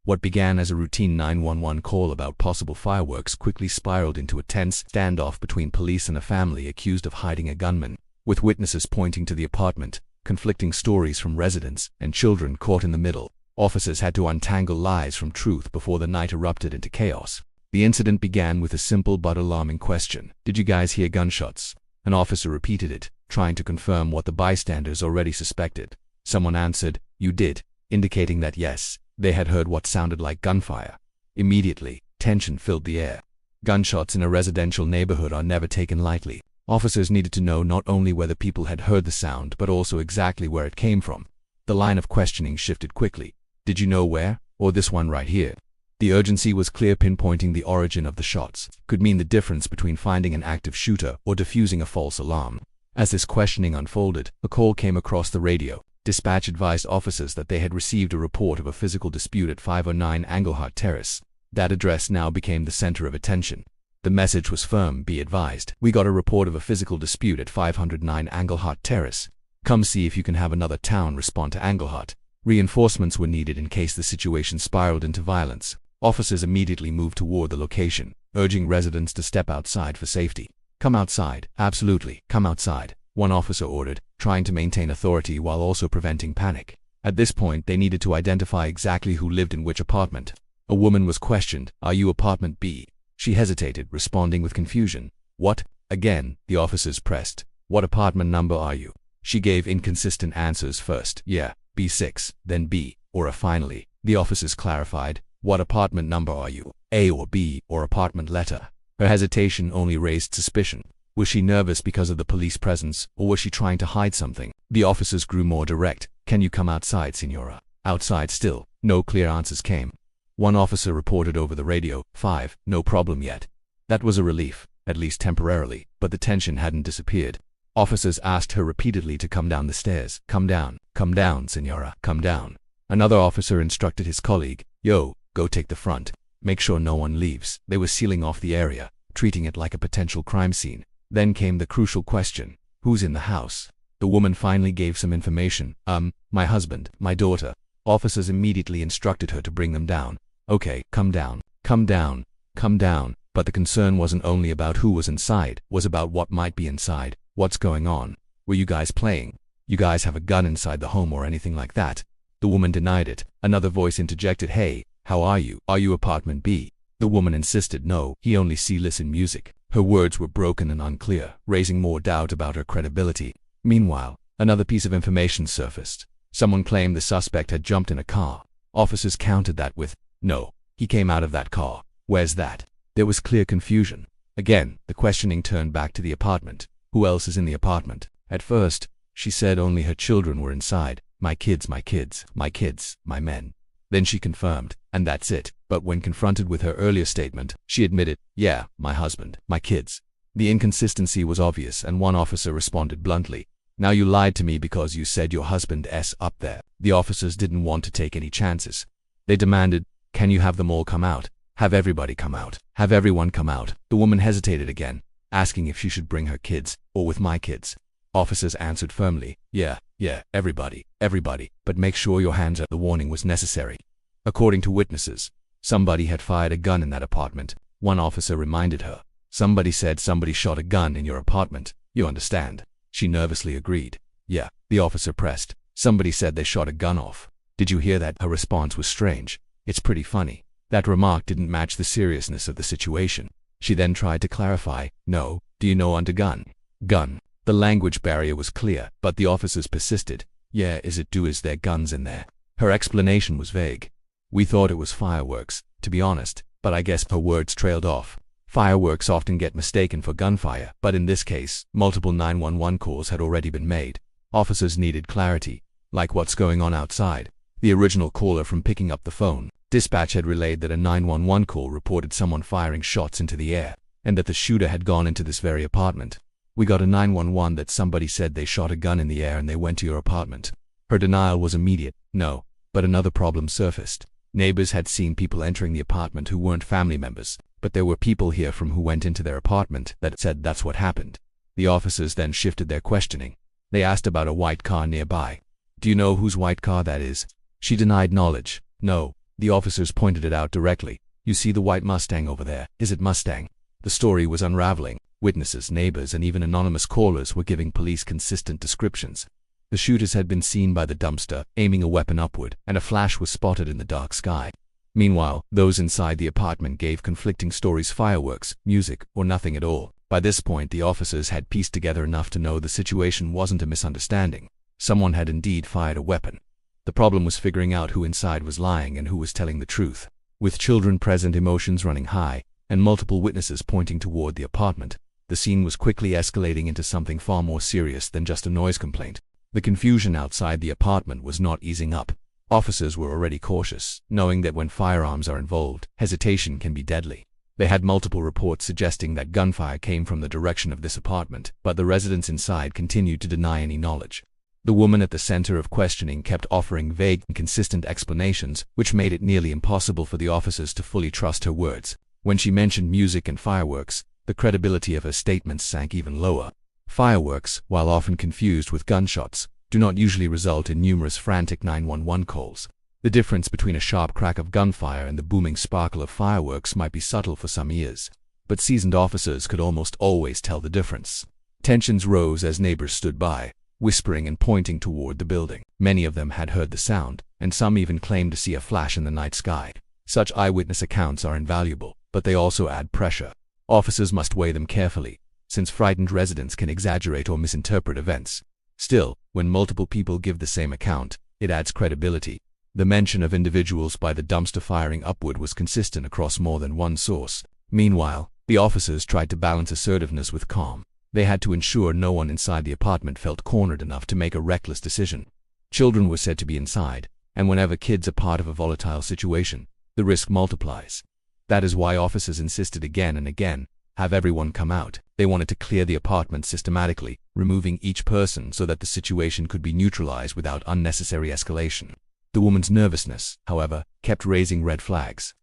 What began as a routine 911 call about possible fireworks quickly spiraled into a tense standoff between police and a family accused of hiding a gunman, with witnesses pointing to the apartment, conflicting stories from residents, and children caught in the middle. Officers had to untangle lies from truth before the night erupted into chaos. The incident began with a simple but alarming question. Did you guys hear gunshots? An officer repeated it, trying to confirm what the bystanders already suspected. Someone answered, "You did," indicating that yes, they had heard what sounded like gunfire. Immediately, tension filled the air. Gunshots in a residential neighborhood are never taken lightly. Officers needed to know not only whether people had heard the sound but also exactly where it came from. The line of questioning shifted quickly. Did you know where? Or this one right here? The urgency was clear. Pinpointing the origin of the shots could mean the difference between finding an active shooter or defusing a false alarm. As this questioning unfolded, a call came across the radio. Dispatch advised officers that they had received a report of a physical dispute at 509 Engelhardt Terrace. That address now became the center of attention. The message was firm. Be advised, we got a report of a physical dispute at 509 Engelhardt Terrace. Come see if you can have another town respond to Engelhardt. Reinforcements were needed in case the situation spiraled into violence. Officers immediately moved toward the location, urging residents to step outside for safety. Come outside, absolutely, come outside, one officer ordered, trying to maintain authority while also preventing panic. At this point, they needed to identify exactly who lived in which apartment. A woman was questioned, "Are you apartment B?" She hesitated, responding with confusion. "What?" Again, the officers pressed. "What apartment number are you?" She gave inconsistent answers. First, yeah, B6, then B, or A. Finally, the officers clarified, "What apartment number are you? A or B, or apartment letter?" Her hesitation only raised suspicion. Was she nervous because of the police presence, or was she trying to hide something? The officers grew more direct. "Can you come outside, Senora?" Outside still. No clear answers came. One officer reported over the radio, 5, no problem yet. That was a relief, at least temporarily, but the tension hadn't disappeared. Officers asked her repeatedly to come down the stairs. Come down, Senora, come down." Another officer instructed his colleague, "Yo, go take the front. Make sure no one leaves." They were sealing off the area, treating it like a potential crime scene. Then came the crucial question, who's in the house? The woman finally gave some information. My husband, my daughter." Officers immediately instructed her to bring them down. "Okay, come down, come down, come down." But the concern wasn't only about who was inside, was about what might be inside. What's going on? Were you guys playing? You guys have a gun inside the home or anything like that? The woman denied it. Another voice interjected, "Hey, how are you? Are you apartment B?" The woman insisted, "No, he only listen music." Her words were broken and unclear, raising more doubt about her credibility. Meanwhile, another piece of information surfaced. Someone claimed the suspect had jumped in a car. Officers countered that with, "No, he came out of that car. Where's that?" There was clear confusion. Again, the questioning turned back to the apartment. Who else is in the apartment? At first, she said only her children were inside. My kids, my men. Then she confirmed, and that's it. But when confronted with her earlier statement, she admitted, "Yeah, my husband, my kids." The inconsistency was obvious, and one officer responded bluntly, "Now you lied to me because you said your husband's up there." The officers didn't want to take any chances. They demanded, "Can you have them all come out? Have everybody come out. Have everyone come out." The woman hesitated again, asking if she should bring her kids, or with my kids. Officers answered firmly, yeah, everybody, but make sure your hands are." The warning was necessary. According to witnesses, somebody had fired a gun in that apartment. One officer reminded her, "Somebody said somebody shot a gun in your apartment. You understand?" She nervously agreed. "Yeah." The officer pressed, "Somebody said they shot a gun off. Did you hear that?" Her response was strange. "It's pretty funny." That remark didn't match the seriousness of the situation. She then tried to clarify, "No, do you know under gun?" Gun. The language barrier was clear, but the officers persisted. "Yeah, is there guns in there?" Her explanation was vague. "We thought it was fireworks, to be honest," but I guess her words trailed off. Fireworks often get mistaken for gunfire, but in this case, multiple 911 calls had already been made. Officers needed clarity, like what's going on outside. The original caller from picking up the phone, dispatch had relayed that a 911 call reported someone firing shots into the air, and that the shooter had gone into this very apartment. "We got a 911 that somebody said they shot a gun in the air and they went to your apartment." Her denial was immediate. No, but another problem surfaced. Neighbors had seen people entering the apartment who weren't family members, but there were people here from who went into their apartment that said that's what happened. The officers then shifted their questioning. They asked about a white car nearby. "Do you know whose white car that is?" She denied knowledge. "No, The officers pointed it out directly. "You see the white Mustang over there? Is it Mustang?" The story was unraveling. Witnesses, neighbors, and even anonymous callers were giving police consistent descriptions. The shooters had been seen by the dumpster, aiming a weapon upward, and a flash was spotted in the dark sky. Meanwhile, those inside the apartment gave conflicting stories: fireworks, music, or nothing at all. By this point, the officers had pieced together enough to know the situation wasn't a misunderstanding. Someone had indeed fired a weapon. The problem was figuring out who inside was lying and who was telling the truth. With children present, emotions running high, and multiple witnesses pointing toward the apartment, the scene was quickly escalating into something far more serious than just a noise complaint. The confusion outside the apartment was not easing up. Officers were already cautious, knowing that when firearms are involved, hesitation can be deadly. They had multiple reports suggesting that gunfire came from the direction of this apartment, but the residents inside continued to deny any knowledge. The woman at the center of questioning kept offering vague, inconsistent explanations, which made it nearly impossible for the officers to fully trust her words. When she mentioned music and fireworks, the credibility of her statements sank even lower. Fireworks, while often confused with gunshots, do not usually result in numerous frantic 911 calls. The difference between a sharp crack of gunfire and the booming sparkle of fireworks might be subtle for some ears, but seasoned officers could almost always tell the difference. Tensions rose as neighbors stood by, whispering and pointing toward the building. Many of them had heard the sound, and some even claimed to see a flash in the night sky. Such eyewitness accounts are invaluable, but they also add pressure. Officers must weigh them carefully, since frightened residents can exaggerate or misinterpret events. Still, when multiple people give the same account, it adds credibility. The mention of individuals by the dumpster firing upward was consistent across more than one source. Meanwhile, the officers tried to balance assertiveness with calm. They had to ensure no one inside the apartment felt cornered enough to make a reckless decision. Children were said to be inside, and whenever kids are part of a volatile situation, the risk multiplies. That is why officers insisted again and again, have everyone come out. They wanted to clear the apartment systematically, removing each person so that the situation could be neutralized without unnecessary escalation. The woman's nervousness, however, kept raising red flags.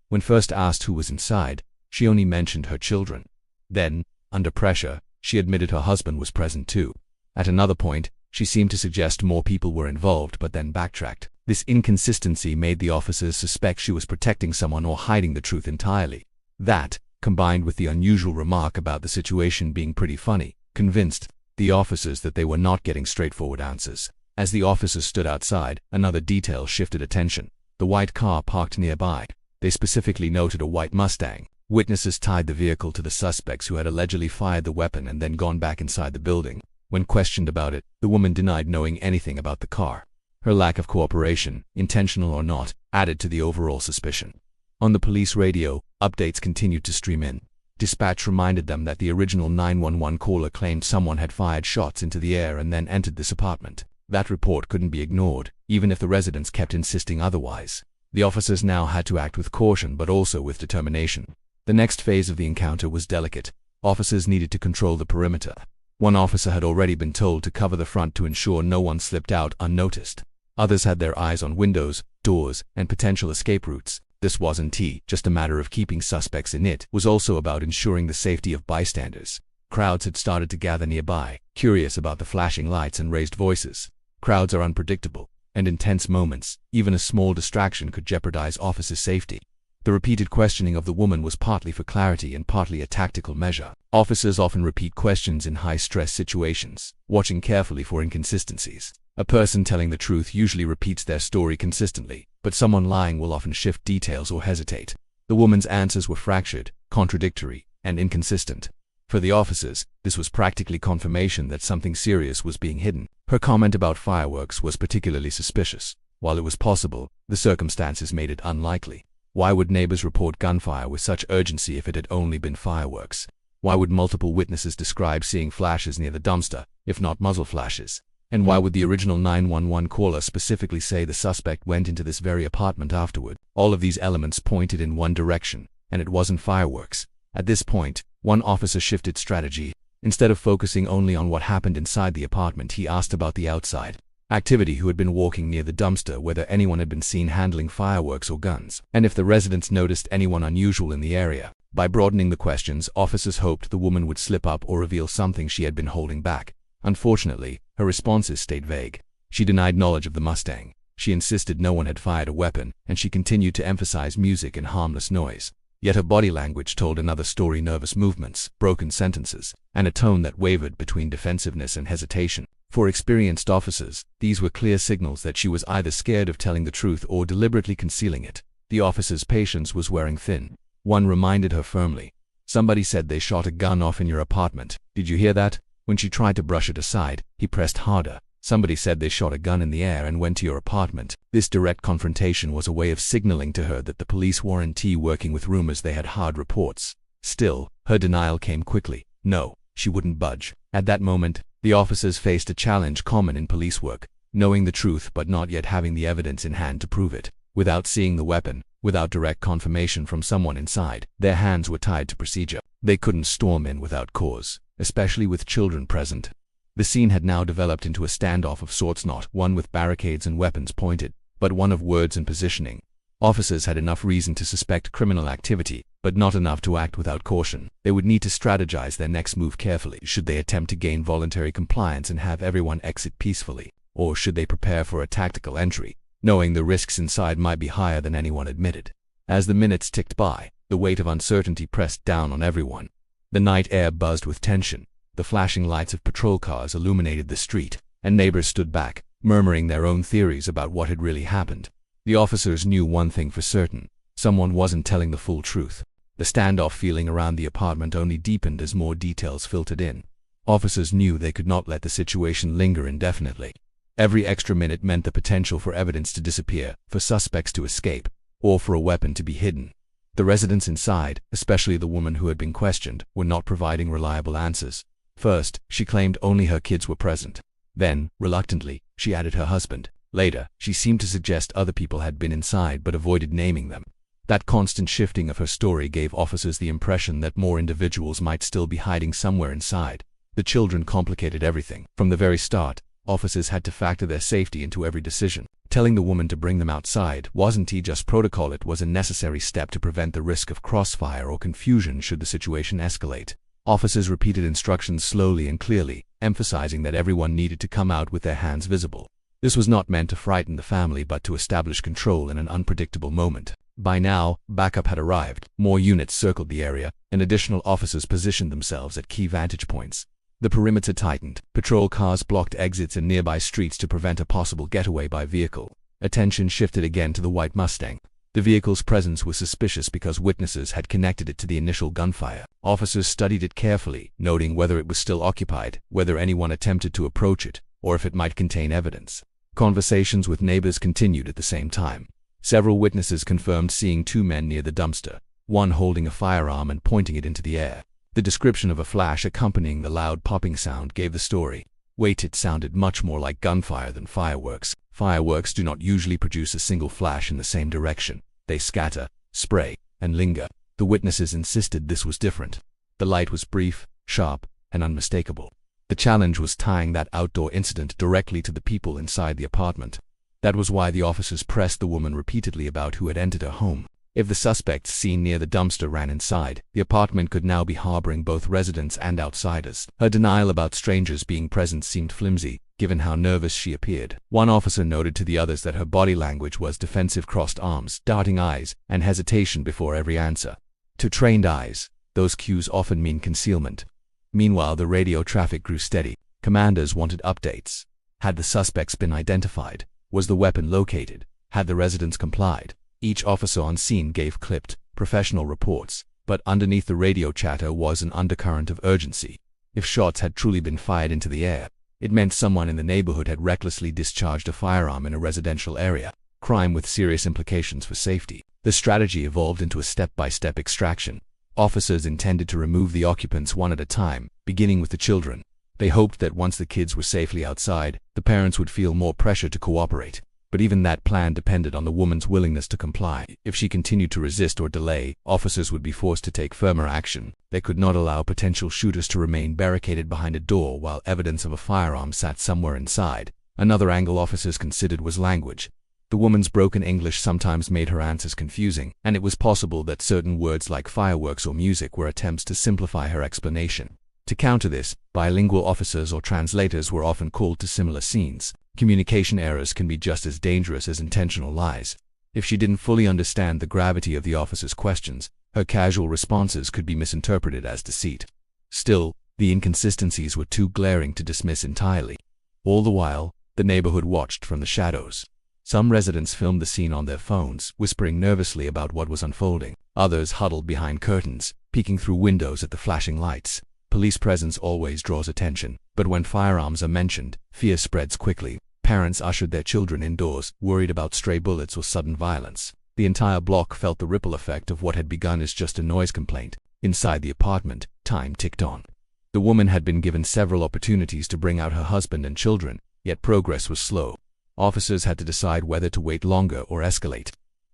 When first asked who was inside, she only mentioned her children. Then, under pressure, she admitted her husband was present too. At another point, she seemed to suggest more people were involved but then backtracked. This inconsistency made the officers suspect she was protecting someone or hiding the truth entirely. That, combined with the unusual remark about the situation being pretty funny, convinced the officers that they were not getting straightforward answers. As the officers stood outside, another detail shifted attention. The white car parked nearby. They specifically noted a white Mustang. Witnesses tied the vehicle to the suspects who had allegedly fired the weapon and then gone back inside the building. When questioned about it, the woman denied knowing anything about the car. Her lack of cooperation, intentional or not, added to the overall suspicion. On the police radio, updates continued to stream in. Dispatch reminded them that the original 911 caller claimed someone had fired shots into the air and then entered this apartment. That report couldn't be ignored, even if the residents kept insisting otherwise. The officers now had to act with caution but also with determination. The next phase of the encounter was delicate. Officers needed to control the perimeter. One officer had already been told to cover the front to ensure no one slipped out unnoticed. Others had their eyes on windows, doors, and potential escape routes. This wasn't just a matter of keeping suspects in. It was also about ensuring the safety of bystanders. Crowds had started to gather nearby, curious about the flashing lights and raised voices. Crowds are unpredictable, and in tense moments, even a small distraction could jeopardize officers' safety. The repeated questioning of the woman was partly for clarity and partly a tactical measure. Officers often repeat questions in high-stress situations, watching carefully for inconsistencies. A person telling the truth usually repeats their story consistently, but someone lying will often shift details or hesitate. The woman's answers were fractured, contradictory, and inconsistent. For the officers, this was practically confirmation that something serious was being hidden. Her comment about fireworks was particularly suspicious. While it was possible, the circumstances made it unlikely. Why would neighbors report gunfire with such urgency if it had only been fireworks? Why would multiple witnesses describe seeing flashes near the dumpster, if not muzzle flashes? And why would the original 911 caller specifically say the suspect went into this very apartment afterward? All of these elements pointed in one direction, and it wasn't fireworks. At this point, one officer shifted strategy. Instead of focusing only on what happened inside the apartment, he asked about the outside activity, who had been walking near the dumpster, whether anyone had been seen handling fireworks or guns, and if the residents noticed anyone unusual in the area. By broadening the questions, officers hoped the woman would slip up or reveal something she had been holding back. Unfortunately, her responses stayed vague. She denied knowledge of the Mustang, She insisted no one had fired a weapon, and she continued to emphasize music and harmless noise. Yet her body language told another story: nervous movements, broken sentences, and a tone that wavered between defensiveness and hesitation. For experienced officers, these were clear signals that she was either scared of telling the truth or deliberately concealing it. The officer's patience was wearing thin. One reminded her firmly, "Somebody said they shot a gun off in your apartment. Did you hear that?" When she tried to brush it aside, he pressed harder. "Somebody said they shot a gun in the air and went to your apartment." This direct confrontation was a way of signaling to her that the police weren't working with rumors. They had hard reports. Still, her denial came quickly. No, she wouldn't budge. At that moment, the officers faced a challenge common in police work: knowing the truth but not yet having the evidence in hand to prove it. Without seeing the weapon, without direct confirmation from someone inside, their hands were tied to procedure. They couldn't storm in without cause, especially with children present. The scene had now developed into a standoff of sorts, not one with barricades and weapons pointed, but one of words and positioning. Officers had enough reason to suspect criminal activity, but not enough to act without caution. They would need to strategize their next move carefully. Should they attempt to gain voluntary compliance and have everyone exit peacefully? Or should they prepare for a tactical entry, knowing the risks inside might be higher than anyone admitted? As the minutes ticked by, the weight of uncertainty pressed down on everyone. The night air buzzed with tension. The flashing lights of patrol cars illuminated the street, and neighbors stood back, murmuring their own theories about what had really happened. The officers knew one thing for certain: someone wasn't telling the full truth. The standoff feeling around the apartment only deepened as more details filtered in. Officers knew they could not let the situation linger indefinitely. Every extra minute meant the potential for evidence to disappear, for suspects to escape, or for a weapon to be hidden. The residents inside, especially the woman who had been questioned, were not providing reliable answers. First, she claimed only her kids were present. Then, reluctantly, she added her husband. Later, she seemed to suggest other people had been inside but avoided naming them. That constant shifting of her story gave officers the impression that more individuals might still be hiding somewhere inside. The children complicated everything. From the very start, officers had to factor their safety into every decision. Telling the woman to bring them outside wasn't just protocol, it was a necessary step to prevent the risk of crossfire or confusion should the situation escalate. Officers repeated instructions slowly and clearly, emphasizing that everyone needed to come out with their hands visible. This was not meant to frighten the family but to establish control in an unpredictable moment. By now, backup had arrived. More units circled the area, and additional officers positioned themselves at key vantage points. The perimeter tightened. Patrol cars blocked exits in nearby streets to prevent a possible getaway by vehicle. Attention shifted again to the white Mustang. The vehicle's presence was suspicious because witnesses had connected it to the initial gunfire. Officers studied it carefully, noting whether it was still occupied, whether anyone attempted to approach it, or if it might contain evidence. Conversations with neighbors continued at the same time. Several witnesses confirmed seeing two men near the dumpster, one holding a firearm and pointing it into the air. The description of a flash accompanying the loud popping sound gave the story. Wait, it sounded much more like gunfire than fireworks. Fireworks do not usually produce a single flash in the same direction. They scatter, spray, and linger. The witnesses insisted this was different. The light was brief, sharp, and unmistakable. The challenge was tying that outdoor incident directly to the people inside the apartment. That was why the officers pressed the woman repeatedly about who had entered her home. If the suspects seen near the dumpster ran inside, the apartment could now be harboring both residents and outsiders. Her denial about strangers being present seemed flimsy, given how nervous she appeared. One officer noted to the others that her body language was defensive: crossed arms, darting eyes, and hesitation before every answer. To trained eyes, those cues often mean concealment. Meanwhile, the radio traffic grew steady. Commanders wanted updates. Had the suspects been identified? Was the weapon located? Had the residents complied? Each officer on scene gave clipped, professional reports, but underneath the radio chatter was an undercurrent of urgency. If shots had truly been fired into the air, it meant someone in the neighborhood had recklessly discharged a firearm in a residential area, crime with serious implications for safety. The strategy evolved into a step-by-step extraction. Officers intended to remove the occupants one at a time, beginning with the children. They hoped that once the kids were safely outside, the parents would feel more pressure to cooperate. But even that plan depended on the woman's willingness to comply. If she continued to resist or delay, officers would be forced to take firmer action. They could not allow potential shooters to remain barricaded behind a door while evidence of a firearm sat somewhere inside. Another angle officers considered was language. The woman's broken English sometimes made her answers confusing, and it was possible that certain words like fireworks or music were attempts to simplify her explanation. To counter this, bilingual officers or translators were often called to similar scenes. Communication errors can be just as dangerous as intentional lies. If she didn't fully understand the gravity of the officer's questions, her casual responses could be misinterpreted as deceit. Still, the inconsistencies were too glaring to dismiss entirely. All the while, the neighborhood watched from the shadows. Some residents filmed the scene on their phones, whispering nervously about what was unfolding. Others huddled behind curtains, peeking through windows at the flashing lights. Police presence always draws attention, but when firearms are mentioned, fear spreads quickly. Parents ushered their children indoors, worried about stray bullets or sudden violence. The entire block felt the ripple effect of what had begun as just a noise complaint. Inside the apartment, time ticked on. The woman had been given several opportunities to bring out her husband and children, yet progress was slow. Officers had to decide whether to wait longer or escalate.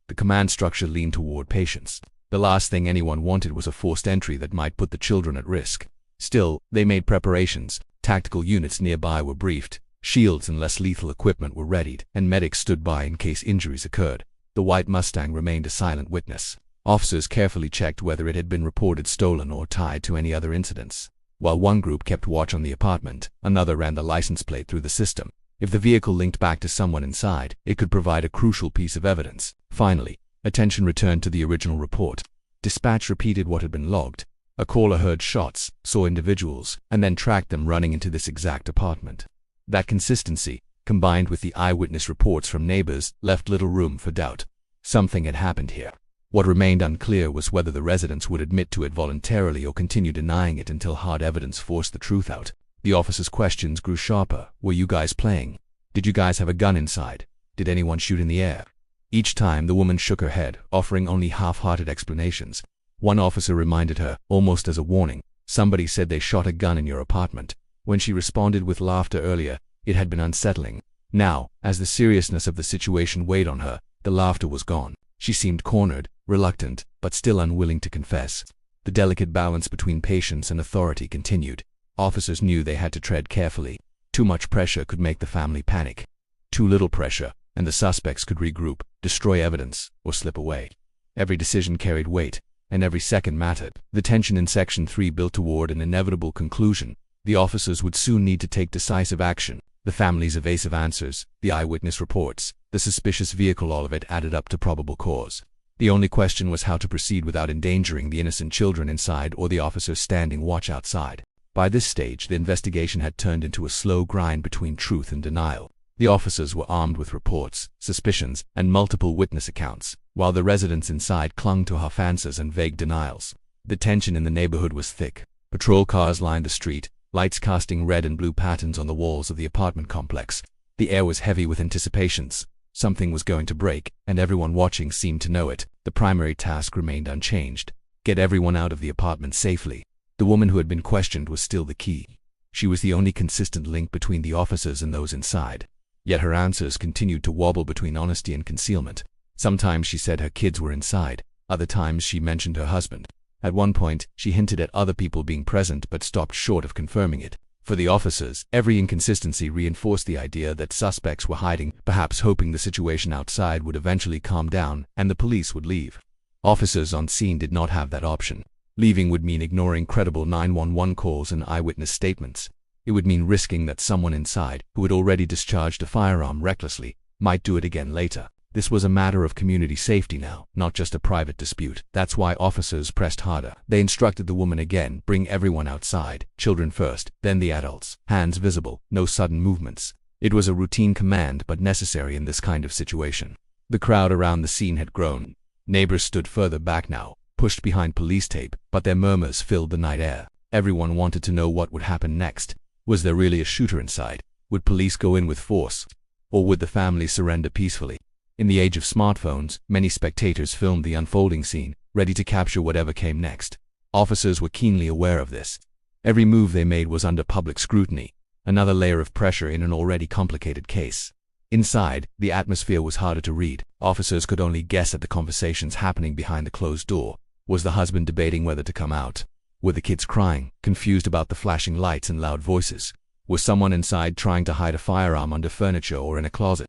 The command structure leaned toward patience. The last thing anyone wanted was a forced entry that might put the children at risk. Still, they made preparations. Tactical units nearby were briefed. Shields and less lethal equipment were readied, and medics stood by in case injuries occurred. The white Mustang remained a silent witness. Officers carefully checked whether it had been reported stolen or tied to any other incidents. While one group kept watch on the apartment, another ran the license plate through the system. If the vehicle linked back to someone inside, it could provide a crucial piece of evidence. Finally, attention returned to the original report. Dispatch repeated what had been logged. A caller heard shots, saw individuals, and then tracked them running into this exact apartment. That consistency, combined with the eyewitness reports from neighbors, left little room for doubt. Something had happened here. What remained unclear was whether the residents would admit to it voluntarily or continue denying it until hard evidence forced the truth out. The officer's questions grew sharper. Were you guys playing? Did you guys have a gun inside? Did anyone shoot in the air? Each time the woman shook her head, offering only half-hearted explanations. One officer reminded her, almost as a warning, somebody said they shot a gun in your apartment. When she responded with laughter earlier, it had been unsettling. Now, as the seriousness of the situation weighed on her, the laughter was gone. She seemed cornered, reluctant, but still unwilling to confess. The delicate balance between patience and authority continued. Officers knew they had to tread carefully. Too much pressure could make the family panic. Too little pressure, and the suspects could regroup, destroy evidence, or slip away. Every decision carried weight, and every second mattered. The tension in Section 3 built toward an inevitable conclusion. The officers would soon need to take decisive action. The family's evasive answers, the eyewitness reports, the suspicious vehicle, all of it added up to probable cause. The only question was how to proceed without endangering the innocent children inside or the officers standing watch outside. By this stage, the investigation had turned into a slow grind between truth and denial. The officers were armed with reports, suspicions, and multiple witness accounts, while the residents inside clung to half answers and vague denials. The tension in the neighborhood was thick. Patrol cars lined the street, lights casting red and blue patterns on the walls of the apartment complex. The air was heavy with anticipations. Something was going to break, and everyone watching seemed to know it. The primary task remained unchanged: get everyone out of the apartment safely. The woman who had been questioned was still the key. She was the only consistent link between the officers and those inside. Yet her answers continued to wobble between honesty and concealment. Sometimes she said her kids were inside. Other times she mentioned her husband. At one point, she hinted at other people being present but stopped short of confirming it. For the officers, every inconsistency reinforced the idea that suspects were hiding, perhaps hoping the situation outside would eventually calm down and the police would leave. Officers on scene did not have that option. Leaving would mean ignoring credible 911 calls and eyewitness statements. It would mean risking that someone inside, who had already discharged a firearm recklessly, might do it again later. This was a matter of community safety now, not just a private dispute. That's why officers pressed harder. They instructed the woman again, bring everyone outside, children first, then the adults, hands visible, no sudden movements. It was a routine command but necessary in this kind of situation. The crowd around the scene had grown. Neighbors stood further back now, pushed behind police tape, but their murmurs filled the night air. Everyone wanted to know what would happen next. Was there really a shooter inside? Would police go in with force? Or would the family surrender peacefully? In the age of smartphones, many spectators filmed the unfolding scene, ready to capture whatever came next. Officers were keenly aware of this. Every move they made was under public scrutiny, another layer of pressure in an already complicated case. Inside, the atmosphere was harder to read. Officers could only guess at the conversations happening behind the closed door. Was the husband debating whether to come out? Were the kids crying, confused about the flashing lights and loud voices? Was someone inside trying to hide a firearm under furniture or in a closet?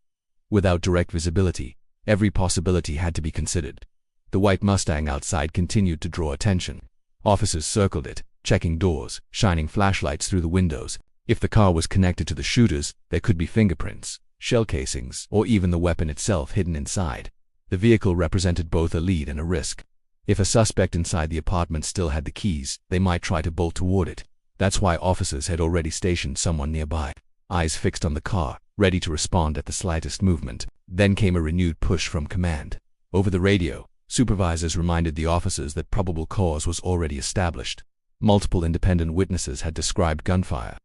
Without direct visibility, every possibility had to be considered. The white Mustang outside continued to draw attention. Officers circled it, checking doors, shining flashlights through the windows. If the car was connected to the shooters, there could be fingerprints, shell casings, or even the weapon itself hidden inside. The vehicle represented both a lead and a risk. If a suspect inside the apartment still had the keys, they might try to bolt toward it. That's why officers had already stationed someone nearby, eyes fixed on the car, ready to respond at the slightest movement. Then came a renewed push from command. Over the radio, supervisors reminded the officers that probable cause was already established. Multiple independent witnesses had described gunfire.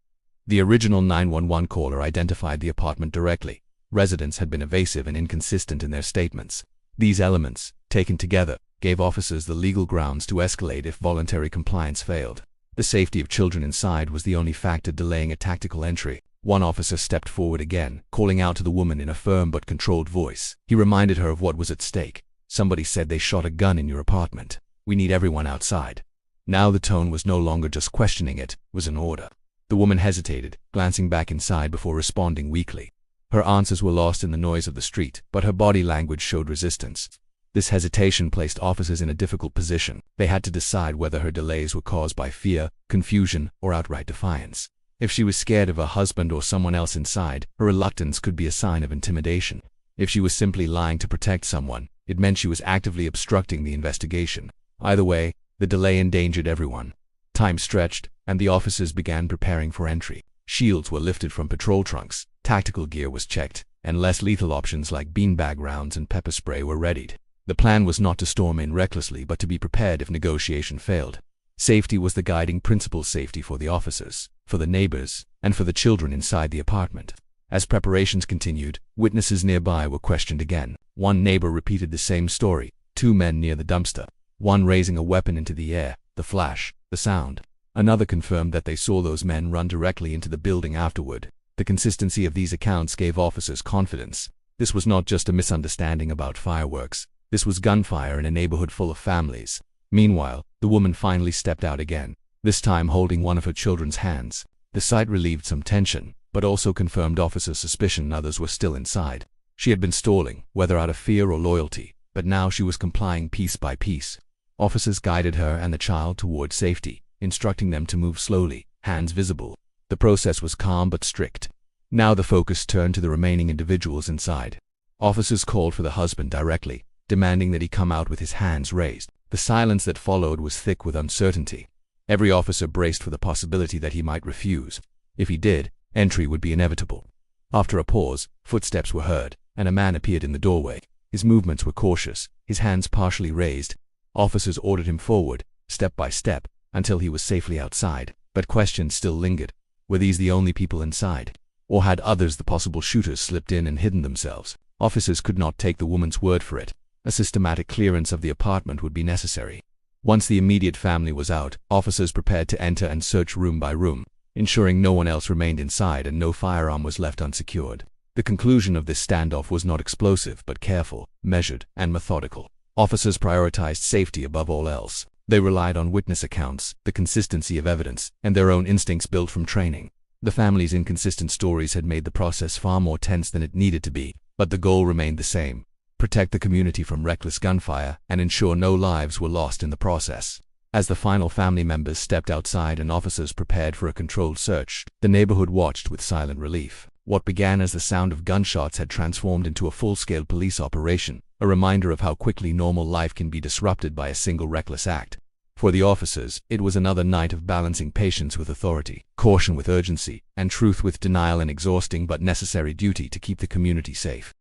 The original 911 caller identified the apartment directly. Residents had been evasive and inconsistent in their statements. These elements, taken together, gave officers the legal grounds to escalate if voluntary compliance failed. The safety of children inside was the only factor delaying a tactical entry. One officer stepped forward again, calling out to the woman in a firm but controlled voice. He reminded her of what was at stake. Somebody said they shot a gun in your apartment. We need everyone outside. Now the tone was no longer just questioning, it was an order. The woman hesitated, glancing back inside before responding weakly. Her answers were lost in the noise of the street, but her body language showed resistance. This hesitation placed officers in a difficult position. They had to decide whether her delays were caused by fear, confusion, or outright defiance. If she was scared of her husband or someone else inside, her reluctance could be a sign of intimidation. If she was simply lying to protect someone, it meant she was actively obstructing the investigation. Either way, the delay endangered everyone. Time stretched, and the officers began preparing for entry. Shields were lifted from patrol trunks, tactical gear was checked, and less lethal options like beanbag rounds and pepper spray were readied. The plan was not to storm in recklessly but to be prepared if negotiation failed. Safety was the guiding principle, safety for the officers, for the neighbors, and for the children inside the apartment. As preparations continued, witnesses nearby were questioned again. One neighbor repeated the same story, 2 men near the dumpster, one raising a weapon into the air, the flash, the sound. Another confirmed that they saw those men run directly into the building afterward. The consistency of these accounts gave officers confidence. This was not just a misunderstanding about fireworks. This was gunfire in a neighborhood full of families. Meanwhile, the woman finally stepped out again, this time holding one of her children's hands. The sight relieved some tension, but also confirmed officers' suspicion others were still inside. She had been stalling, whether out of fear or loyalty, but now she was complying piece by piece. Officers guided her and the child toward safety, instructing them to move slowly, hands visible. The process was calm but strict. Now the focus turned to the remaining individuals inside. Officers called for the husband directly, demanding that he come out with his hands raised. The silence that followed was thick with uncertainty. Every officer braced for the possibility that he might refuse. If he did, entry would be inevitable. After a pause, footsteps were heard, and a man appeared in the doorway. His movements were cautious, his hands partially raised. Officers ordered him forward, step by step, until he was safely outside. But questions still lingered. Were these the only people inside? Or had others, the possible shooters, slipped in and hidden themselves? Officers could not take the woman's word for it. A systematic clearance of the apartment would be necessary. Once the immediate family was out, officers prepared to enter and search room by room, ensuring no one else remained inside and no firearm was left unsecured. The conclusion of this standoff was not explosive but careful, measured, and methodical. Officers prioritized safety above all else. They relied on witness accounts, the consistency of evidence, and their own instincts built from training. The family's inconsistent stories had made the process far more tense than it needed to be, but the goal remained the same: protect the community from reckless gunfire and ensure no lives were lost in the process. As the final family members stepped outside and officers prepared for a controlled search, the neighborhood watched with silent relief. What began as the sound of gunshots had transformed into a full-scale police operation, a reminder of how quickly normal life can be disrupted by a single reckless act. For the officers, it was another night of balancing patience with authority, caution with urgency, and truth with denial, an exhausting but necessary duty to keep the community safe.